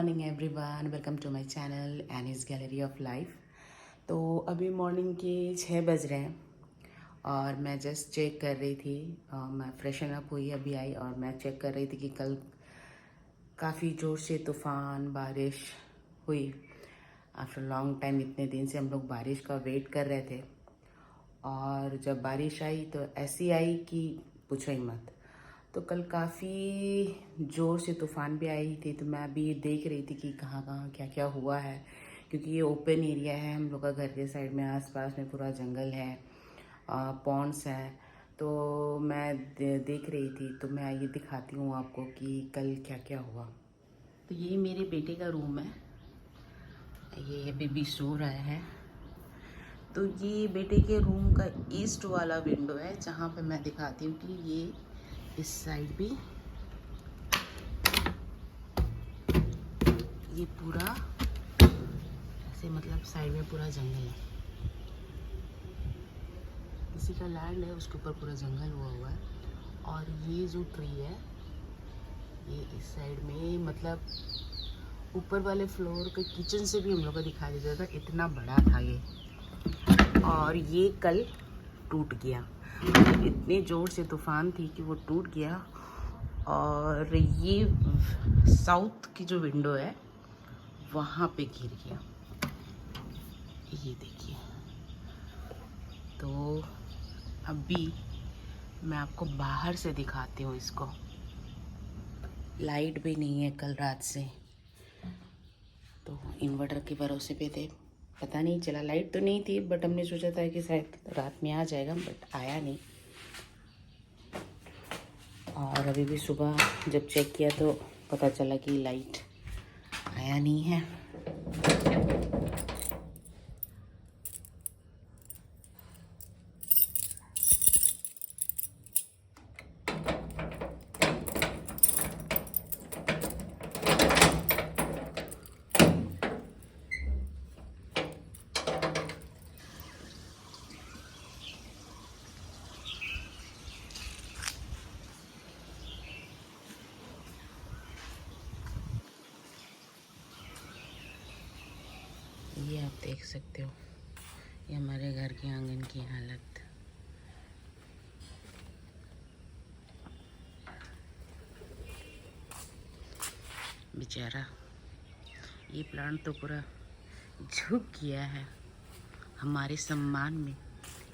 Morning everyone, welcome to my channel Annie's gallery of life. तो अभी morning के 6 बज रहे हैं और मैं जस्ट चेक कर रही थी। मैं फ्रेशन अप हुई, अभी आई और मैं चेक कर रही थी कि कल काफ़ी ज़ोर से तूफ़ान बारिश हुई। आफ्टर लॉन्ग टाइम, इतने दिन से हम लोग बारिश का वेट कर रहे थे और जब बारिश आई तो ऐसी आई कि पूछो ही मत। तो कल काफ़ी ज़ोर से तूफ़ान भी आई थी, तो मैं अभी देख रही थी कि कहाँ कहाँ क्या क्या हुआ है, क्योंकि ये ओपन एरिया है हम लोग का। घर के साइड में आसपास में पूरा जंगल है, पॉन्ड्स हैं। तो मैं देख रही थी, तो मैं ये दिखाती हूँ आपको कि कल क्या क्या हुआ। तो ये मेरे बेटे का रूम है, ये बेबी सो रहा है। तो ये बेटे के रूम का ईस्ट वाला विंडो है, जहाँ पे मैं दिखाती हूँ कि ये इस साइड भी ये पूरा ऐसे, मतलब साइड में पूरा जंगल है। किसी का लैंड है, उसके ऊपर पूरा जंगल हुआ है। और ये जो ट्री है ये इस साइड में, मतलब ऊपर वाले फ्लोर के किचन से भी हम लोग को दिखाई देता था, इतना बड़ा था ये। और ये कल टूट गया, इतने ज़ोर से तूफ़ान थी कि वो टूट गया। और ये साउथ की जो विंडो है वहाँ पे गिर गया, ये देखिए। तो अभी मैं आपको बाहर से दिखाती हूँ इसको। लाइट भी नहीं है कल रात से, तो इन्वर्टर के भरोसे पे थे, पता नहीं चला। लाइट तो नहीं थी, बट हमने सोचा था कि शायद रात में आ जाएगा, बट आया नहीं। और अभी भी सुबह जब चेक किया तो पता चला कि लाइट आया नहीं है। ये आप देख सकते हो, ये हमारे घर के आंगन की हालत। बेचारा ये प्लांट तो पूरा झुक गया है हमारे सम्मान में,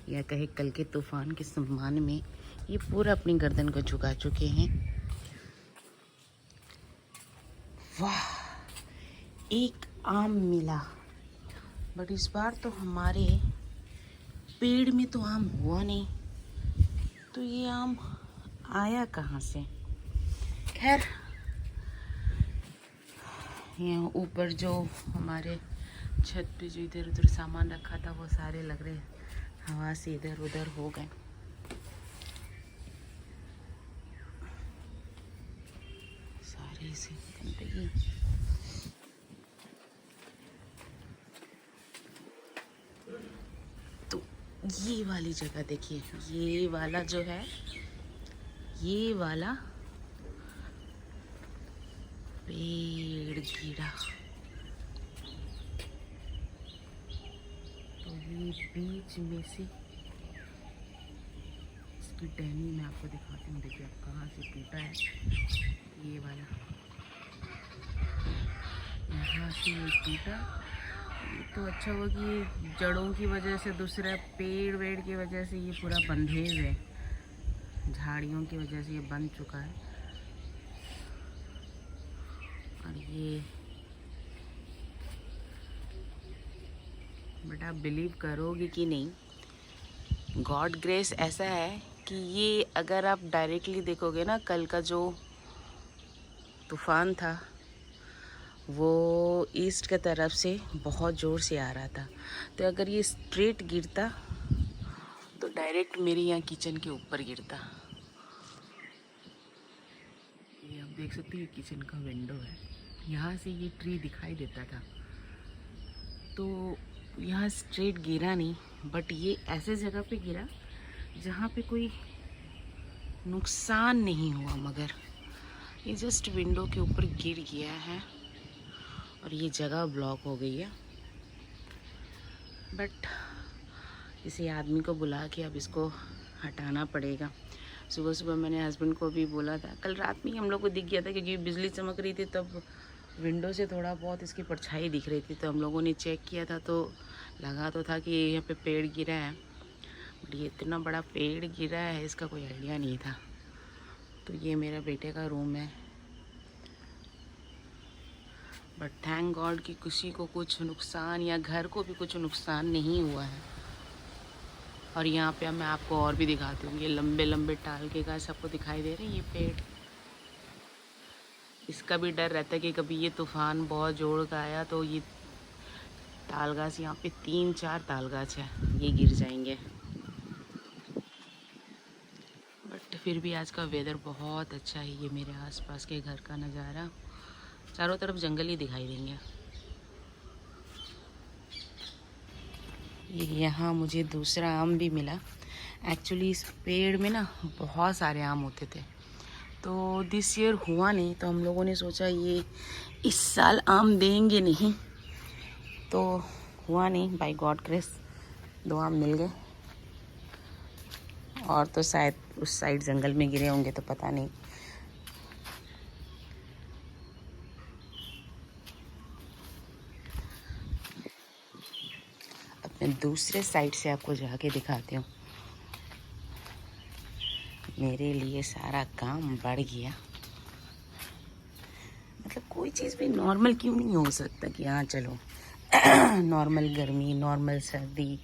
या कहे कल के तूफान के सम्मान में। ये पूरा अपनी गर्दन को झुका चुके हैं। वाह, एक आम मिला, बट इस बार तो हमारे पेड़ में तो आम हुआ नहीं। तो ये आम आया कहाँ से? खैर, यहाँ ऊपर जो हमारे छत पे जो इधर उधर सामान रखा था, वो सारे लग रहे हवा से इधर उधर हो गए। सारे से गंदगी। तो ये वाली जगह देखिए, ये वाला जो है, ये वाला पेड़ गिरा। तो ये बीच में से इसकी टहनी मैं आपको दिखाती हूँ। देखिए अब कहाँ से टूटा है ये वाला, यहाँ से ये टूटा। तो अच्छा हुआ कि जड़ों की वजह से, दूसरा पेड़ वेड़ की वजह से ये पूरा बंधे हुए, झाड़ियों की वजह से ये बंध चुका है। और ये बट आप बिलीव करोगे कि नहीं, गॉड ग्रेस ऐसा है कि ये अगर आप डायरेक्टली देखोगे ना, कल का जो तूफ़ान था वो ईस्ट की तरफ से बहुत ज़ोर से आ रहा था। तो अगर ये स्ट्रेट गिरता तो डायरेक्ट मेरे यहाँ किचन के ऊपर गिरता। ये आप देख सकते हैं, किचन का विंडो है, यहाँ से ये ट्री दिखाई देता था। तो यहाँ स्ट्रेट गिरा नहीं, बट ये ऐसे जगह पे गिरा जहाँ पे कोई नुकसान नहीं हुआ, मगर ये जस्ट विंडो के ऊपर गिर गया है। और ये जगह ब्लॉक हो गई है, बट किसी आदमी को बुला के अब इसको हटाना पड़ेगा। सुबह सुबह मैंने हस्बैंड को भी बोला था, कल रात में ही हम लोग को दिख गया था क्योंकि बिजली चमक रही थी, तब विंडो से थोड़ा बहुत इसकी परछाई दिख रही थी, तो हम लोगों ने चेक किया था तो लगा तो था कि यहाँ पे पेड़ गिरा है, बट ये इतना बड़ा पेड़ गिरा है इसका कोई आइडिया नहीं था। तो ये मेरा बेटे का रूम है, बट थैंक गॉड कि किसी को कुछ नुकसान या घर को भी कुछ नुकसान नहीं हुआ है। और यहाँ पे मैं आपको और भी दिखाती हूँ, ये लंबे लंबे टाल के गाछ आपको दिखाई दे रहे हैं, ये पेड़, इसका भी डर रहता है कि कभी ये तूफान बहुत जोर का आया तो ये ताल गाछ, यहाँ पे 3-4 ताल गाछ है, ये गिर जाएंगे। बट फिर भी आज का वेदर बहुत अच्छा है। ये मेरे आसपास के घर का नज़ारा, चारों तरफ जंगल ही दिखाई देंगे। यहाँ मुझे दूसरा आम भी मिला। एक्चुअली इस पेड़ में ना बहुत सारे आम होते थे, तो दिस ईयर हुआ नहीं, तो हम लोगों ने सोचा ये इस साल आम देंगे नहीं, तो हुआ नहीं। बाय गॉड ग्रेस 2 आम मिल गए, और तो शायद उस साइड जंगल में गिरे होंगे, तो पता नहीं। अब मैं दूसरे साइड से आपको जाके दिखाती हूँ। मेरे लिए सारा काम बढ़ गया। मतलब कोई चीज़ भी नॉर्मल क्यों नहीं हो सकता कि हाँ चलो नॉर्मल गर्मी, नॉर्मल सर्दी,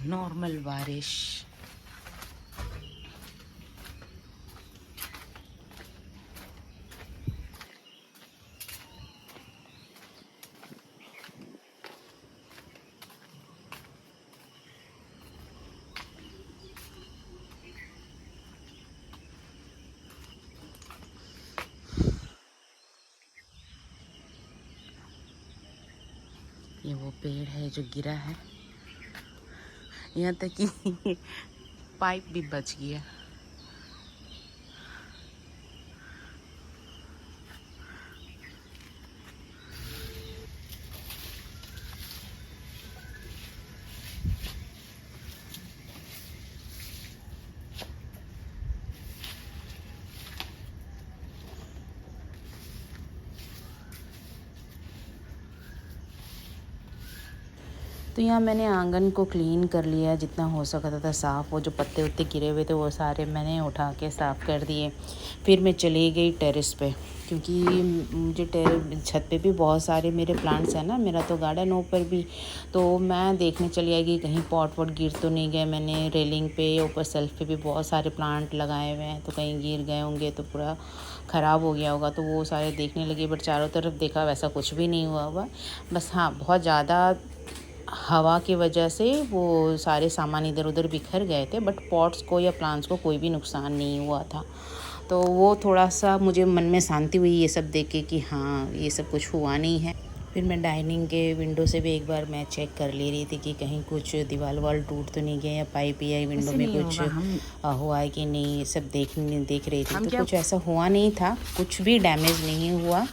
नॉर्मल बारिश। ये वो पेड़ है जो गिरा है, यहाँ तक कि पाइप भी बच गया। तो यहाँ मैंने आंगन को क्लीन कर लिया, जितना हो सकता था साफ़। वो जो पत्ते उत्ते गिरे हुए थे वो सारे मैंने उठा के साफ़ कर दिए। फिर मैं चली गई टेरेस पे, क्योंकि मुझे छत पे भी बहुत सारे मेरे प्लांट्स हैं ना, मेरा तो गार्डन ऊपर भी, तो मैं देखने चली आई कि कहीं पॉट वॉट गिर तो नहीं गए। मैंने रेलिंग पे, ऊपर सेल्फ पे भी बहुत सारे प्लांट लगाए हुए हैं, तो कहीं गिर गए होंगे तो पूरा ख़राब हो गया होगा, तो वो सारे देखने लगी। बट चारों तरफ देखा, वैसा कुछ भी नहीं हुआ। बस हाँ, बहुत ज़्यादा हवा की वजह से वो सारे सामान इधर उधर बिखर गए थे, बट पॉट्स को या प्लांट्स को कोई भी नुकसान नहीं हुआ था। तो वो थोड़ा सा मुझे मन में शांति हुई ये सब देख के कि हाँ ये सब कुछ हुआ नहीं है। फिर मैं डाइनिंग के विंडो से भी एक बार मैं चेक कर ले रही थी कि कहीं कुछ दीवार वाल टूट तो नहीं गए, या पाइप या विंडो में कुछ हुआ है कि नहीं, ये सब देख रही थी। तो कुछ ऐसा हुआ नहीं था, कुछ भी डैमेज नहीं हुआ।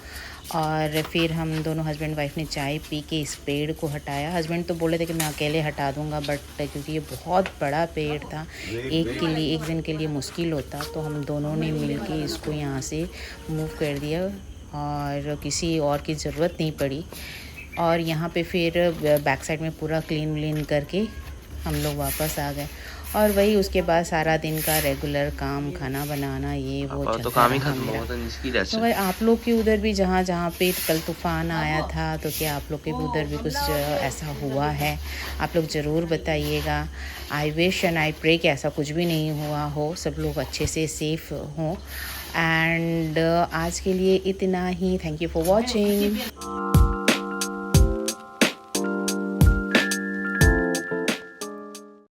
और फिर हम दोनों हस्बैंड वाइफ ने चाय पी के इस पेड़ को हटाया। हस्बैंड तो बोले थे कि मैं अकेले हटा दूंगा, बट क्योंकि ये बहुत बड़ा पेड़ था, एक दिन के लिए मुश्किल होता, तो हम दोनों ने मिलके इसको यहाँ से मूव कर दिया, और किसी और की ज़रूरत नहीं पड़ी। और यहाँ पे फिर बैक साइड में पूरा क्लीन करके हम लोग वापस आ गए। और वही उसके बाद सारा दिन का रेगुलर काम, खाना बनाना, ये वो तो काम ही खत्म हो गया। तो भाई आप लोग के उधर भी जहाँ पे कल तूफ़ान आया था, तो क्या आप लोग के उधर भी कुछ ऐसा हुआ है? आप लोग ज़रूर बताइएगा। I wish and I pray कि ऐसा कुछ भी नहीं हुआ हो, सब लोग अच्छे से सेफ हों। एंड आज के लिए इतना ही। Thank you for watching.